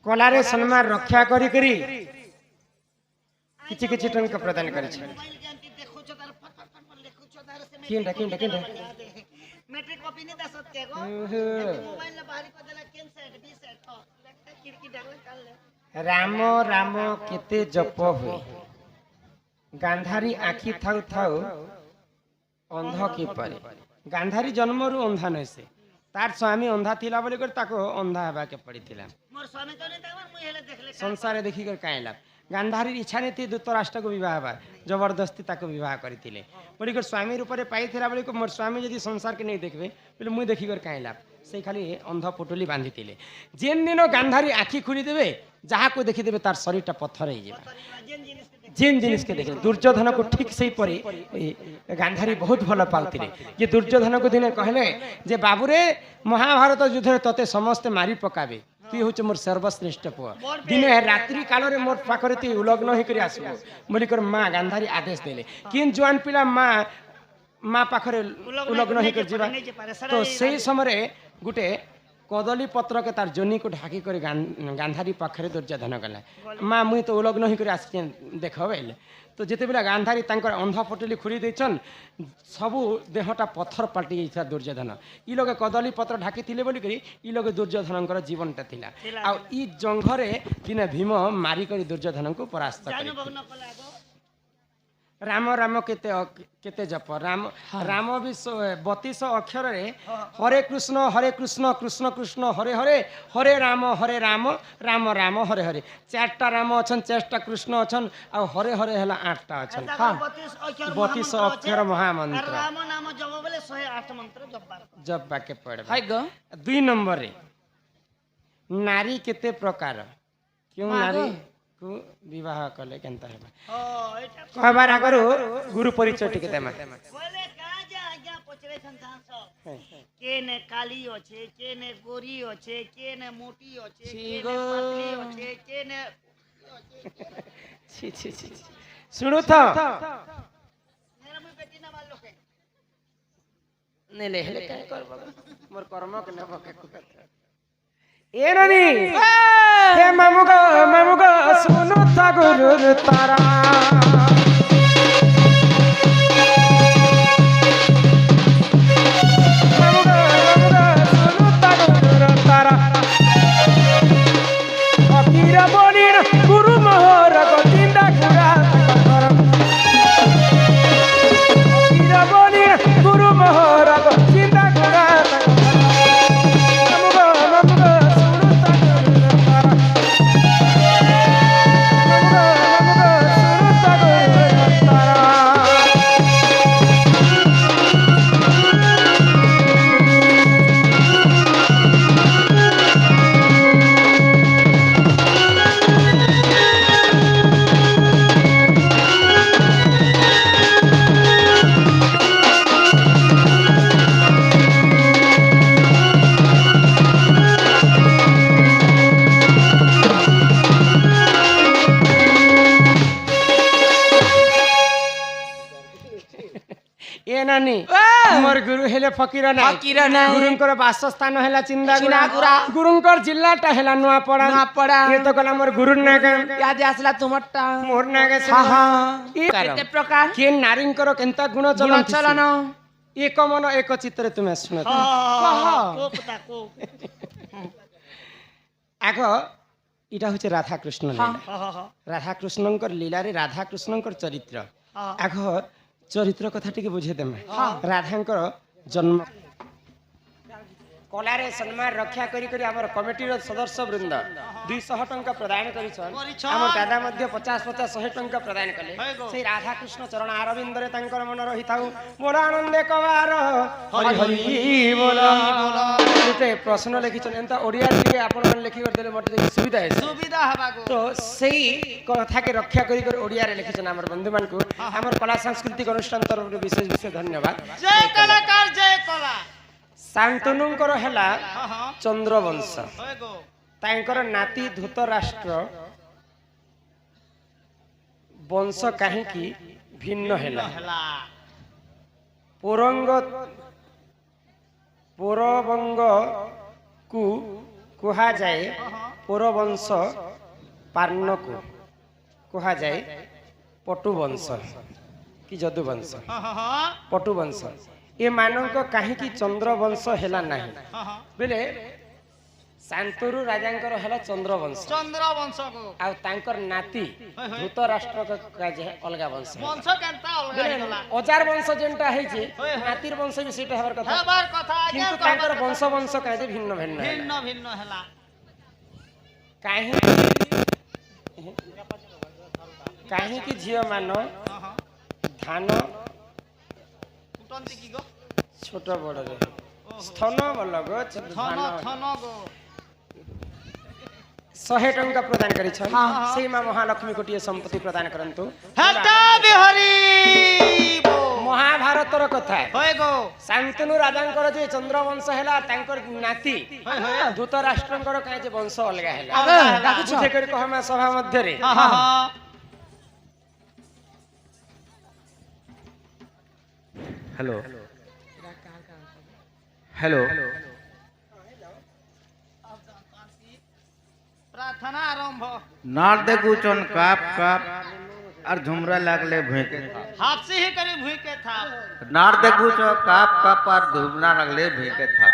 कलारे सम्मान रक्षा करी करी किछि किछि टंका प्रदान करे छै kinda kinda kinda matric copy नहीं दसत के गो मोबाइल ले बाहरी को देला केन सेट बी सेट हो लगता खिड़की डाल कर ले राम राम केते जप हुए गांधारी आखि थाउ थाउ अंध की परे गांधारी जन्मरु अंधा नै से तार स्वामी अंधा थिला बोली कर ताको अंधा हेबा के पड़ी थिला मोर स्वामी तो नहीं तावर मुई हेले देखले संसार देखि कर कायला गांधारी इच्छा नहीं थी धृतराष्ट्र को विवाह बा जबरदस्ती ताको विवाह करथिले बोली कर स्वामी रूप रे पाई थिला बोली को मोर स्वामी यदि संसार के नहीं देखबे बोले मुई देखि कर कायला से खाली अंध पुटुली बांधी थिले जेन दिन गांधारी आखि खुली देबे जहा को देखि देबे तार शरीरटा पत्थर हे जेबा जेन जिनिस के देखे दुर्योधन को ठीक से परे गांधारी बहुत भल पाउथिले ये दुर्योधन को दिने कहले जे बाबूरे महाभारत युद्ध रे तते समस्त मारी पकाबे तु होच मोर सर्वश्रेष्ठ पुआ दिने रात्रि काल रे मोर पाखरे तु उलग्न होई करी आसबो बोली कर मां गांधारी आदेश देले किन जवान पिला मां पाखरे उलग्न होई कर जीवा तो सेही समय गुटे कदली पत्र के तार जोनी को ढाकी कर गांधारी पाखरे दुर्योधन गला माँ मुई तो उलग्न ही कर आस देख बोले तो जिते बेला गांधारी तांकर अंधा पटली खुली देचन सबू देहटा पत्थर पलटि जाइथा दुर्योधन ई लोग कदली पत्र ढाकी थिले बोली करी ई लोग दुर्योधनकर जीवनटा थिला आ ई जंघरे दिने भीम मारी करी दुर्योधन को परास्त करी राम राम केते केते जप राम राम भी 32 अक्षर रे हरे कृष्ण कृष्ण कृष्ण हरे हरे हरे राम राम राम हरे हरे चारटा राम अछन चारटा कृष्ण अछन आ हरे हरे हला 8टा अछन हां 32 अक्षर महामंत्र राम नाम जप बोले 108 मंत्र जप के पड़े हाय गो 2 नंबर रे नारी केते प्रकार क्यों नारी को विवाह कले केनता हेबा कहबार आगरो गुरु परिचय टिके देमा बोले का जा आज्ञा पचरे संतान सब केने काली होछे केने गोरी होछे केने मोटी होछे केने पतली होछे केने छी छी छी सुनो तो मेरा मुई बेटी ना मार लोके ने ले हेले काय करबो मोर कर्म के न बके कुकत ए नानी हे मामुगा सुनो ता गुरु तारा मामुगा सुनो ता गुरु तारा अकीरा बोलिन गुरु मोहर गोतिंदा गुरा कर अकीरा बोलिन गुरु मोहर गोतिंदा गुरा मोर गुरु हेले फकीर ना गुरुंकर वासस्थान हेला चिंदागुरा गुरुंकर जिल्लाटा हेला नुआपड़ा ये तो कला मोर गुरु नागा याद आसला तुमरटा मोर नागा हां हां केते प्रकार के नारींकर केनता गुण चलन एक मन एक चित्रे तुमे सुन को पता को आगो इटा होचे राधा कृष्ण लीला राधा कृष्णंकर लीला रे राधा कृष्णंकर चरित्र आगो चरित्र कथा टिके बुझे देमे राधांकर जन्म कलारे सम्मान रक्षा करी करी हमर कमिटी रो सदस्य वृंद 200 टंका प्रदान करिछन हमर दादा मध्य 50 100 टंका प्रदान कले से राधा कृष्ण चरण अरविंद रे तांकर मन रही थाउ मोर आनंद कवार हरि हरि बोल ते प्रश्न लिखिछन एंता ओडिया टिके आपण मन लिखि कर देले मते सुविधा है सुविधा हबा को तो सेही कथा के रक्षा करी कर ओडिया रे लिखिछन हमर बंधु मान को हमर कला सांस्कृतिक अनुष्ठान तरफ विशेष धन्यवाद जय कलाकार जय कला शांतनुंकर हेला चंद्रवंश तांकर नाती धृतराष्ट्र वंश काहे की भिन्न हेला पौरवंग को कुहा जाए ପୌରବଂଶ ପାର୍ଣ୍ଣକୁ କୁହାଯାଏ ପଟୁବଂଶ କି ଯଦୁବଂଶ ପଟୁବଂଶ ଏମାନଙ୍କ କାହିଁକି ଚନ୍ଦ୍ରବଂଶ ହେଲା ନାହିଁ ବୋଲେ ଶାନ୍ତରୁ ରାଜାଙ୍କର ହେଲା ଚନ୍ଦ୍ରବଂଶ ଚନ୍ଦ୍ରବଂଶ କୁ ଆଉ ତାଙ୍କର ନାତି ଧୂତ ରାଷ୍ଟ୍ର ଅଲଗା ବଂଶ ବଂଶ କେନ୍ତା ଅଲଗା ହେଇଗଲା ଅଜାର ବଂଶ ଯେନ୍ଟା ହେଇଛି ନାତିର ବଂଶ ବି ସେଇଟା ହେବାର କଥା ହେବାର କଥା କିନ୍ତୁ ତାଙ୍କର ବଂଶ ବଂଶ କାହିଁକି ଭିନ୍ନ ଭିନ୍ନ ହେଲା। ଭିନ୍ନ ଭିନ୍ନ ହେଲା କାହିଁକି ଝିଅ ମାନ ଧାନ କୁଟନ୍ତି କି ଗো ଛୋଟ ବଡରେ ସ୍ଥନ ବଲଗ ଥନ ଥନ ଗো 100 ଟଙ୍କା ପ୍ରଦାନ କରିଛନ୍ ସେଇ ମା ମହାଲକ୍ଷ୍ମୀ ଗୋଟିଏ ସମ୍ପତ୍ତି ପ୍ରଦାନ କରନ୍ତୁ ହେଟା ବିହରି ମହାଭାରତର କଥା ହୋଏ ଗো ଶାନ୍ତନୁ ରାଜାଙ୍କର ଯେ ଚନ୍ଦ୍ରବଂଶ ହେଲା ତାଙ୍କର ନାତି ଧୂତ ରାଷ୍ଟ୍ରଙ୍କର କାହିଁ ଯେ ବଂଶ ଅଲଗା ହେଲା ବୁଝେ କରି କହମା ସଭା ମଧ୍ୟରେ हेलो हेलो प्रार्थना आरंभ नार देखुचन काप काप और झुमरा लागले भूके हाथ से ही करी भूई के था नार देखुच काप काप और झुमरा लागले भूके था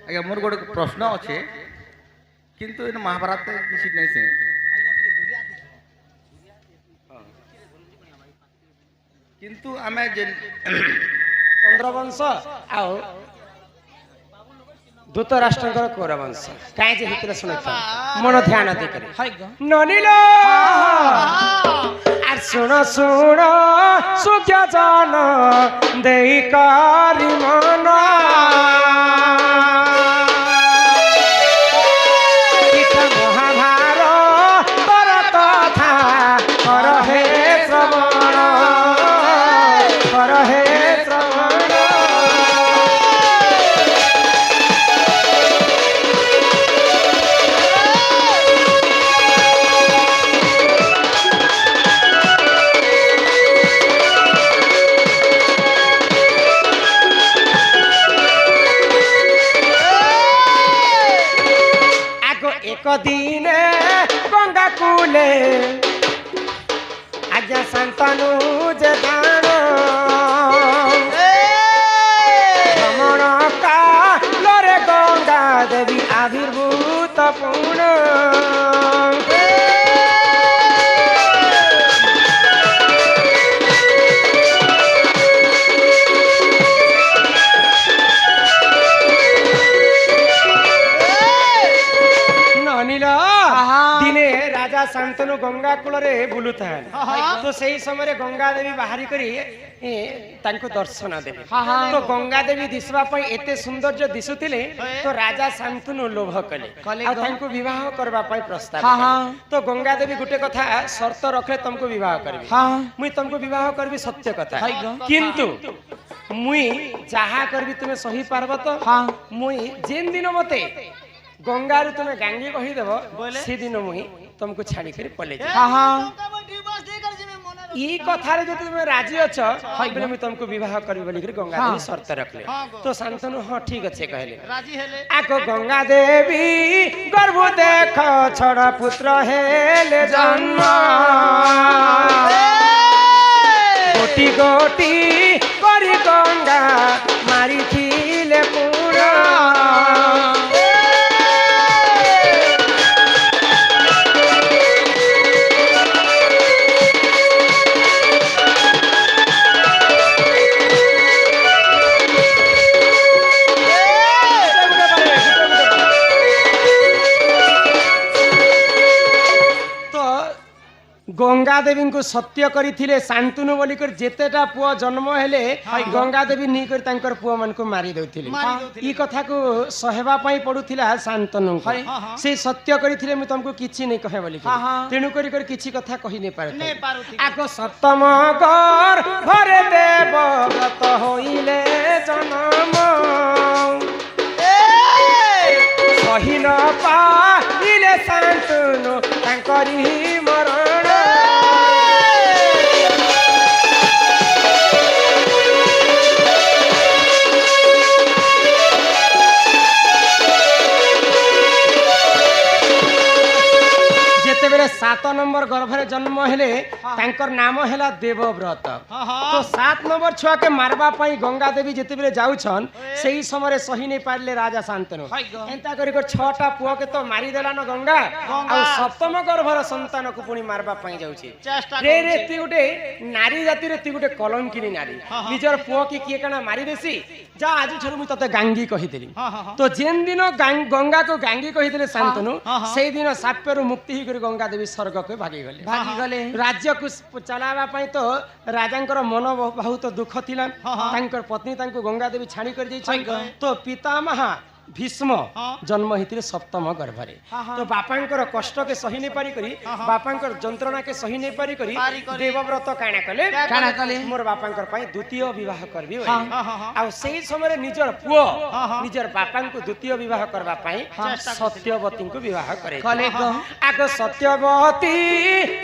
आगे मोर गोटे प्रश्न अच्छे किंतु इन महाभारत किसी नहीं से किंतु आमे ଚନ୍ଦ୍ରବଂଶ ଆଉ ଧୂତ ରାଷ୍ଟ୍ରଙ୍କର କୌରବଂଶ କାହିଁ ଯେ ହେଇଥିଲେ ଶୁଣିଥା ମନ ଧ୍ୟାନ ଦେଇକରି ନନିଲ আর শুণ শুণ সুখ্য জান দেই কারি মন মহাভারতর কথা কর হে শ্রবণ কর হে শ্রবণ ଏକ ଦିନେ ଗଙ୍ଗା କୂଲେ ଆଜ୍ଞା ଶାନ୍ତନୁ ଯେ ଗାଣ ଭ୍ରମଣ କାଳରେ ଗଙ୍ଗା ଦେବୀ ଆବିର୍ଭୂତ ପୁଣ দিনে রাজা শান্তনু গঙ্গা কূଳରେ বুলুଥାଏ তো সেই সময় গঙ্গা দেবী বাহারি করি তাଙ୍କୁ দর্শন দেবে তো গঙ্গা দেবী দিশবা পাই এতে সৌন্দর্য দিশুଥିଲେ তো রাজা শান্তনু লোভ কলে আর তাଙ୍କୁ বিবাহ করবা পাই প্রস্তাব তো গঙ্গা দেবী গোটে কথা শর্ত রখলে তোমাকে বিবাহ করবি মুই তোমাকে বিবাহ করবি সত্য কথা কিন্তু মুই যাহা করবি তুমি সহি পারব তো মুই যেন দিন মতে গঙ্গারু তুমি গাঙ্গি কহিদেব সেদিন মুই তোমাকে ছাড়ি করে পলে ই কথারে যদি তুমি রাজি অছ বলে মুই তোমাকে বিবাহ করবি বলি করে গঙ্গা দেবী শর্ত রাখলে তো শান্তনু হ্যাঁ ঠিক আছে কহিলে রাজি হেলে আকো গঙ্গা দেবী গর্ভ দেখ ছড় পুত্র হেলে জন্ম গোটি গোটি করি গঙ্গা মারিছিলে পুরা গঙ্গা দেবীଙ୍କୁ সত্য କରିଥିଲେ ଶାନ୍ତନୁ ବୋଲିକରି ଯେତେଟା ପୁଅ ଜନ୍ମ ହେଲେ ଗଙ୍ଗା ଦେବୀ ନେଇକରି ତାଙ୍କର ପୁଅ ମାନଙ୍କୁ ମାରି ଦଉଥିଲେ ଇ କଥାକୁ ସହେବା ପାଇଁ ପଡୁଥିଲା ଶାନ୍ତନୁଙ୍କୁ ସେ ସତ୍ୟ କରିଥିଲେ ମୁଁ ତମକୁ କିଛି ନେଇ କହେ ବୋଲି ତେଣୁ କରି କରି କିଛି କଥା କହି ନେଇ ପାରେ ଆଗ ସପ୍ତମ ଗର ଘରେ ଦେବ ବ୍ରତ ହୋଇଲେ ଜନମ ସହି ନ ପାଇଲେ ଶାନ୍ତନୁ ତାଙ୍କରି ମରଣ जेतेबेले 7 नंबर गर्भरे जन्म हेले तांकर नाम हैला देवव्रत। तो 7 नंबर छुआ के मारबा पई गंगा देवी जेतेबेले जाउछन सेही समय सही नहीं पारले राजा शांतनु एंता करी को 6टा पुआ के तो मारी देला न गंगा आ सप्तम गर्भर संतान को पुनी मारबा पई जाउछि। रे रे ती गुटे नारी जाति रे ती गुटे कलंकिनी नारी निजर पुआ की किए कना मारी देसी जा आज छरु मु तते गांगी कहि देली। तो जेन दिन गंगा को गांगी कहि देले शांतनु सेही दिन साप्यरु मुक्ति ही कर गंगा देवी स्वर्ग के भागी गले राज्य को चलावा पई तो राजांकर मन बहुत दुख थिला तांकर पत्नी तांको गंगा देवी छाणी कर जाई तो पितामह भीष्म जन्म हितिले सप्तम गर्भरे तो बापांकर कष्ट के सही नहीं पारी करी बापांकर जंत्रणा के सही नहीं पारी करी देवव्रत काना कले मोर बापांकर पई द्वितीय विवाह करबी आ सेही समय निजर पुओ निजर बापांको द्वितीय विवाह करबा पई सत्यवती को विवाह करे आगो सत्यवती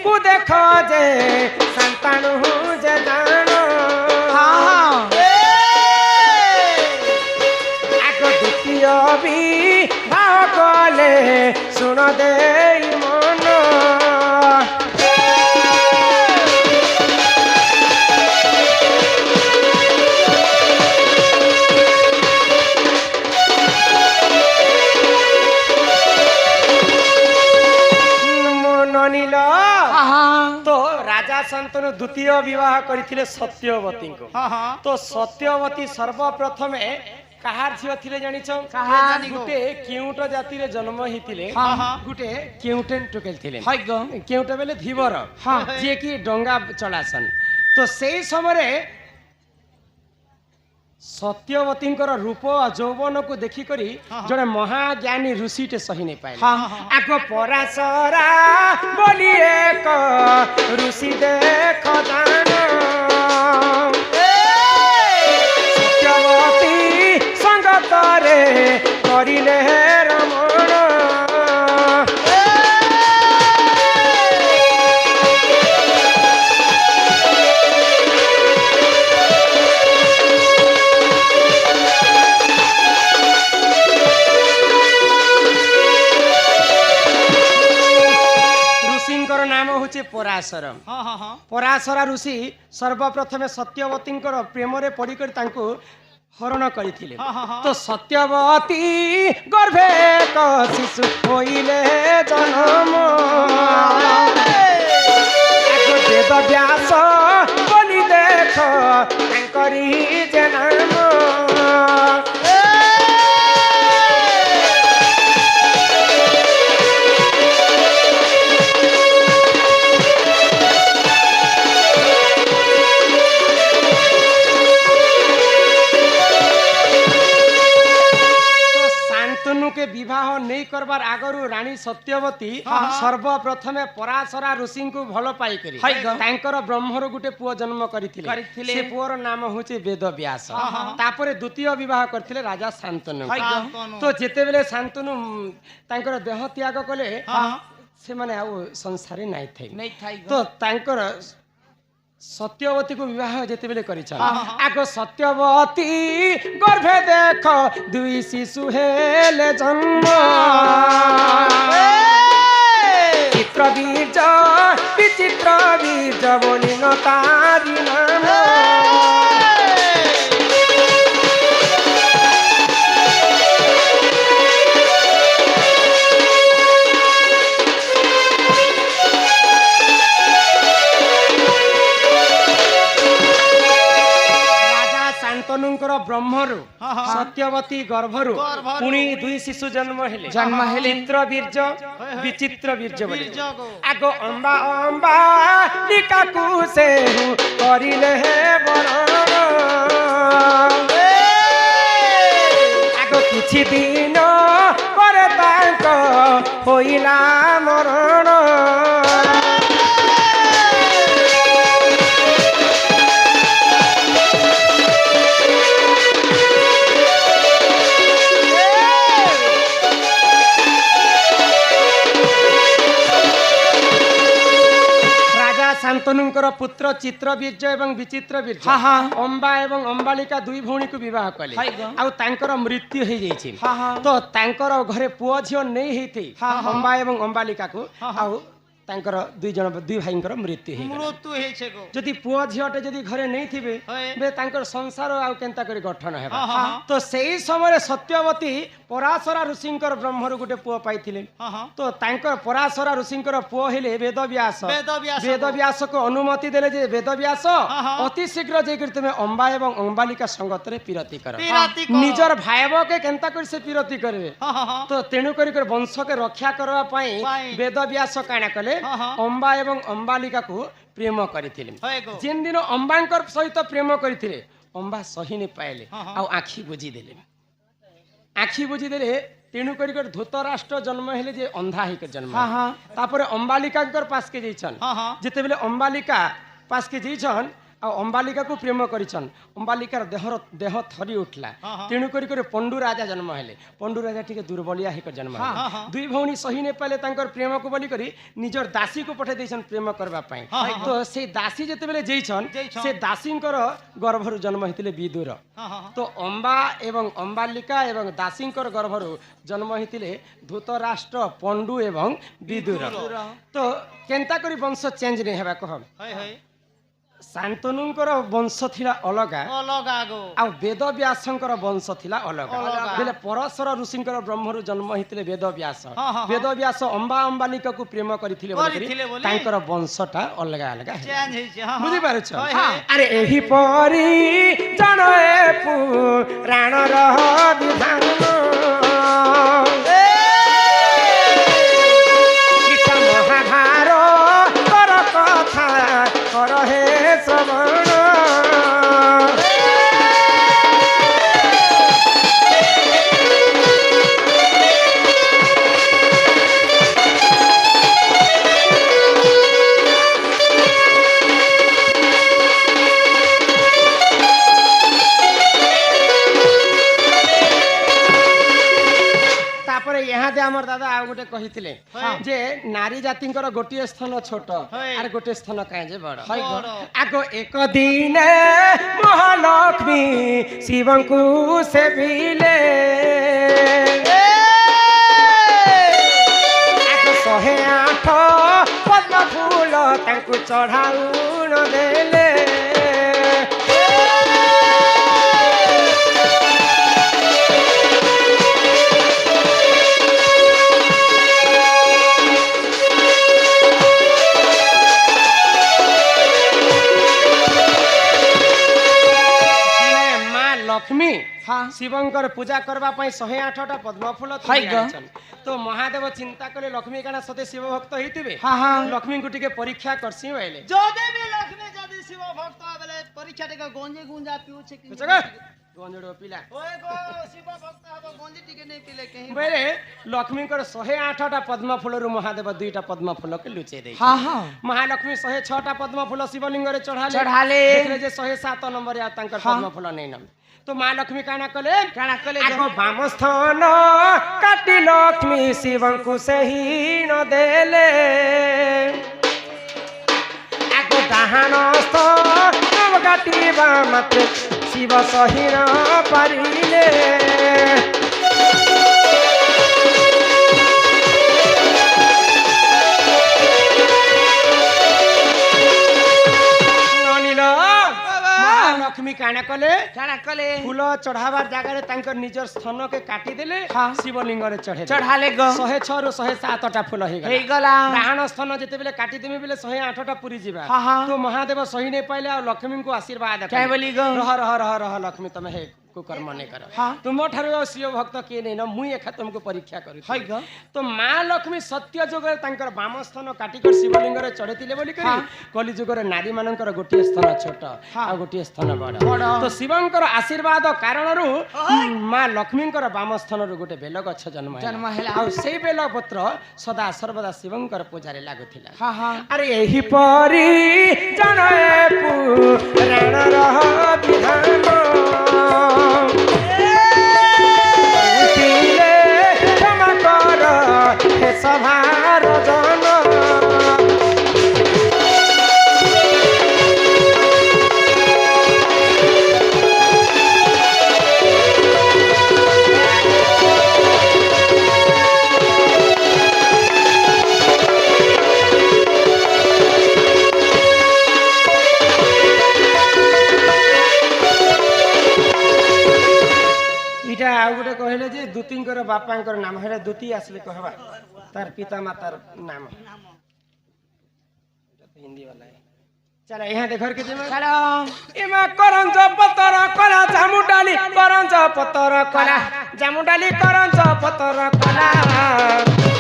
को देखो जे संतान हूं जे जानो भी भागले सुन दे मन नील तो राजा शांतनु द्वितीय विवाह करथिले सत्यवती को तो सत्यवती सर्वप्रथम कहार झियो थिले जानिछौ गुटे केउट जाति रे जन्म हितिले गुटे केउटेन टोकेल थिले केउट बेले धीवर जे की डंगा चलासन तो सेही समय सत्यवतींकर रूप यौवन को देखी करी जड़े महाज्ञानी ऋषिटे सही नहीं पाए आगो पराशरा बोली एक ऋषि देख जानो सत्यवती संगतरे करिले रमण पराशर पराशरा ऋषि सर्वप्रथमे सत्यवती प्रेम रे पड़कर तांको हरण करथिले तो सत्यवती गर्भे को शिशु होइले जन्म वेद व्यास बोली देख तांकरी जन्म के विवाह नहीं करबार आगरु रानी सत्यवती सर्वप्रथमे पराशरा ऋषि को भल पाई करी तांकर ब्रह्मर गुटे पुओ जन्म करथिले से पुओर नाम होचे वेद व्यास तापरे द्वितीय विवाह करथिले राजा शांतनु तो जेते बेले शांतनु तांकर देह त्याग कले से माने आ संसारे नाही थाई तो तांकर सत्यवती को विवाह जेते बेले करिछ आगो सत्यवती गर्भे देख दुई शिशु हेले जन्म चित्र बीज विचित्र बीज बोली न तारी नाम ब्रह्मरु सत्यवती गर्भरु पुणी दुई शिशु जन्म हेले चित्र बीर्ज विचित्र बीर्ज बोली आगो अंबा अंबा निकाकू से करिले हे बरण आगो किछि दिन पर तांको होइला मरण शांतनुंकर पुत्र चित्रबीर्ज एवं विचित्र बीर्ज अंबा एवं अंबालिका दुई भौणी को विवाह कले आउ तांकर मृत्यु हो जाइछि तो तांकर घरे पुओ झियो नहीं हेथि अंबा एवं अंबालिका को आउ ତାଙ୍କର ଦୁଇ ଭାଇଙ୍କର ମୃତ୍ୟୁ ହେଇଗଲା मृत्यु ହେଇଛେ गो ଯଦି ପୁଅ ଝିଅଟେ ଯଦି ଘରେ ନେଇ ଥିବେ ହଏ। ବେ ତାଙ୍କର ସଂସାର ଆଉ କେନ୍ତା କରି ଗଠନ ହେବା ହଁ, ହଁ, ହଁ। ତ ସେଇ ସମୟରେ ସତ୍ୟବତୀ ପରାଶରା ଋଷିଙ୍କର ବ୍ରହ୍ମରୁ ଗୋଟେ ପୁଅ ପାଇଥିଲେ हाँ हाँ ତ ତାଙ୍କର ପରାଶରା ଋଷିଙ୍କର ପୁଅ ହେଲେ ବେଦବ୍ୟାସ ବେଦବ୍ୟାସ। ବେଦବ୍ୟାସକୁ ଅନୁମତି ଦେଲେ ଯେ ବେଦବ୍ୟାସ ହଁ, ହଁ। ଅତି ଶୀଘ୍ର ଯାଇକରି ତୁମେ ଅମ୍ବା ଏବଂ ଅମ୍ବାଲିକା ସଙ୍ଗତରେ ପିରତି କର ପିରତି କର। ନିଜର ଭାଇବକେ କେନ୍ତା କରି ସେ ପିରତି କରିବେ हाँ हाँ हाँ তো তেণু করি বংশকে রক্ষা করা পাই পাই। বেদব্যাস কাଣା কলে হ্যাঁ, হ্যাঁ। অম্বা এবং অম্বালিকাকু প্রেম করিଥିଲେ হয়ে গো যেন দিন অম্বাঙ্কর সহিত প্রেম করিଥିଲେ অম্বা সহি নি পাইলে হ্যাঁ, হ্যাঁ। আর আখি বুঝি দেলে আখি বুঝি দেলে তেণু করি ধৃতরাষ্ট্র জন্ম হেলে যে অন্ধা হইক জন্ম তারপরে অম্বালিকাঙ্কর পাশকে যাইছন हाँ हाँ যেতেবেলে অম্বালিকা পাশকে যাইছন ଆଉ ଅମ୍ବାଲିକାକୁ ପ୍ରେମ କରିଛନ୍ ଅମ୍ବାଲିକାର ଦେହ ଥରି ଉଠିଲା ହଁ, ହଁ। ତେଣୁ କରି ପଣ୍ଡୁ ରାଜା ଜନ୍ମ ହେଲେ ପଣ୍ଡୁ ରାଜା ଟିକେ ଦୁର୍ବଳିଆ ହେଇକରି ଜନ୍ମ ହଁ, ହେଲେ ହଁ। ଦୁଇ ଭଉଣୀ ସହି ନ ପାଇଲେ ତାଙ୍କର ପ୍ରେମକୁ ବୋଲିକରି ନିଜର ଦାସୀକୁ ପଠାଇ ଦେଇଛନ୍ ପ୍ରେମ କରିବା ପାଇଁ ହଁ, ହଁ। ତ ସେଇ ଦାସୀ ଯେତେବେଳେ ଯାଇଛନ୍ ଯାଇଛନ୍। ସେ ଦାସୀଙ୍କର ଗର୍ଭରୁ ଜନ୍ମ ହେଇଥିଲେ ବିଦୁର हाँ हाँ ତ ଅମ୍ବା ଏବଂ ଅମ୍ବାଲିକା ଏବଂ ଦାସୀଙ୍କର ଗର୍ଭରୁ ଜନ୍ମ ହେଇଥିଲେ ଧୃତରାଷ୍ଟ୍ର ପଣ୍ଡୁ ଏବଂ ବିଦୁର ତ କେନ୍ତା କରି ବଂଶ ଚେଞ୍ଜ ନେଇ ହେବା କହ हय हय ଶାନ୍ତନୁଙ୍କର ବଂଶ ଥିଲା ଅଲଗା अलगा गो ଆଉ ବେଦବ୍ୟାସଙ୍କର ବଂଶ ଥିଲା ଅଲଗା ଅଲଗା। ବେଲେ ପରଶର ଋଷିଙ୍କର ବ୍ରହ୍ମରୁ ଜନ୍ମ ହେଇଥିଲେ ବେଦବ୍ୟାସ ହଁ, ହଁ, ହଁ। ବେଦବ୍ୟାସ ଅମ୍ବା ଅମ୍ବାଲିକାକୁ ପ୍ରେମ କରିଥିଲେ କରିଥିଲେ ବୋଲି ତାଙ୍କର ବଂଶଟା ଅଲଗା ଅଲଗା ହେଲା। चेंज ହେଇଛେ हाँ हाँ ବୁଝିପାରୁଛ ହଏ, ହଏ। ଆରେ ଏହିପରି ଜଣେ ପୁରାଣର ବିଧାନ ଗୀତା ମହାଭାରତର କଥା କର ହେ ଶ୍ରବଣ ତାପରେ ଇହାଦେ ଆମର ଦାଦା ଆଉ ଗୋଟେ କହିଥିଲେ ହଁ। ଯେ ନାରୀ ଜାତିଙ୍କର ଗୋଟିଏ ସ୍ଥାନ ଛୋଟ ହଏ। ଆର ଗୋଟିଏ ସ୍ଥାନ କାହିଁ ଯେ ବଡ ବଡ। ଆଗ ଏକ ଦିନେ ମହାଲକ୍ଷ୍ମୀ ଶିବଙ୍କୁ ସେବିଲେ ଆଗ 108 ପଦ୍ମ ଫୁଲ ତାଙ୍କୁ ଚଢାଉଣ ଦେଲେ ଦିନେ ମା ଲକ୍ଷ୍ମୀ ଶିବଙ୍କର ପୂଜା କରିବା ପାଇଁ 108ଟା ପଦ୍ମ ଫୁଲ ତୋଳି ଆଣିଛନ୍। ତ ମହାଦେବ ଚିନ୍ତା କଲେ ଲକ୍ଷ୍ମୀ କାଣା ସତେ ଶିବ ଭକ୍ତ ହେଇଥିବେ ଲକ୍ଷ୍ମୀଙ୍କୁ ଟିକେ ପରୀକ୍ଷା କରସି ବୋଇଲେ যদি বি লক্ষ্মী যদি শিব ভক্ত বেলে পরীক্ষা টিকে গঞ্জি গুঞ্জা পিউছে কি ଗଞ୍ଜଡ଼ ପିଲା ওই গো শিব ভক্ত হব গঞ্জি টিকে নেই পিলে কেহি ବୋଇଲେ ଲକ୍ଷ୍ମୀଙ୍କର 108ଟା ପଦ୍ମ ଫୁଲରୁ ମହାଦେବ 2ଟା ପଦ୍ମ ଫୁଲକୁ ଲୁଚେଇ ଦେଇ ମହାଲକ୍ଷ୍ମୀ 106ଟା ପଦ୍ମ ଫୁଲ ଶିବଲିଙ୍ଗରେ ଚଢାଲେ ଦେଖିଲେ ଯେ 107 ନମ୍ବର ଆଉ ତାଙ୍କର ପଦ୍ମ ଫୁଲ ନେଇ ନମ୍ ତ ମା ଲକ୍ଷ୍ମୀ କାଣା କଲେ ଆଗ ବାମ ସ୍ଥାନ କାଟି ଲକ୍ଷ୍ମୀ ଶିବଙ୍କୁ ସେହି ନ ଦେଲେ ଆଗ ଡାହାଣ ସ୍ଥାନ କାଟିବା ମାତ୍ରେ ଶିବ ସହି ନ ପାରିଲେ ନନିଲ ମହାଲକ୍ଷ୍ମୀ କାଣା କଲେ ଫୁଲ ଚଢାବାର ଜାଗାରେ ତାଙ୍କର ନିଜର ସ୍ଥାନକେ କାଟିଦେଲେ ଶିବଲିଙ୍ଗରେ ଚଢାଲେ 106 ରୁ 107ଟା ଫୁଲ ହେଇଗଲା ଡାହାଣ ସ୍ଥାନ ଯେତେବେଳେ କାଟିଦେମି ବେଲେ 108ଟା ପୁରୀ ଯିବା ତ ମହାଦେବ ସହି ନେଇ ପାଇଲେ ଆଉ ଲକ୍ଷ୍ମୀଙ୍କୁ ଆଶୀର୍ବାଦ ରହ ଲକ୍ଷ୍ମୀ ତମେ ହେ कुकर्म नहीं कर तुम ठार शिव भक्त किए नहीं न मुई एखा तुमको परीक्षा कर तो माँ लक्ष्मी सत्य जुग बाम स्थान काटिक शिवलिंग चढ़े बोली कली जुग नारी मान गोटे स्थान छोट आ गोटे स्थान बड़ तो शिवंकर आशीर्वाद कारण माँ लक्ष्मी बाम स्थान गोटे बेल गछ जन्म से बेल पत्र सदा सर्वदा शिवंकर पूजा लगुला अरे यही परी जन पुराण विधान क्षमा कर हे सभार जन ଦୁତିଙ୍କର ବାପାଙ୍କର ନାମ ହେଲେ ଦୁତି ଆସିଲେ କହବା ତାର ପିତା ମାତାର ନାମ नाम हिंदी वाला है चलो यहाँ देखर के जिमा चलो इमा करंज पतर कला जामुडाली करंज पतर कला जामुडाली करंज पतर कला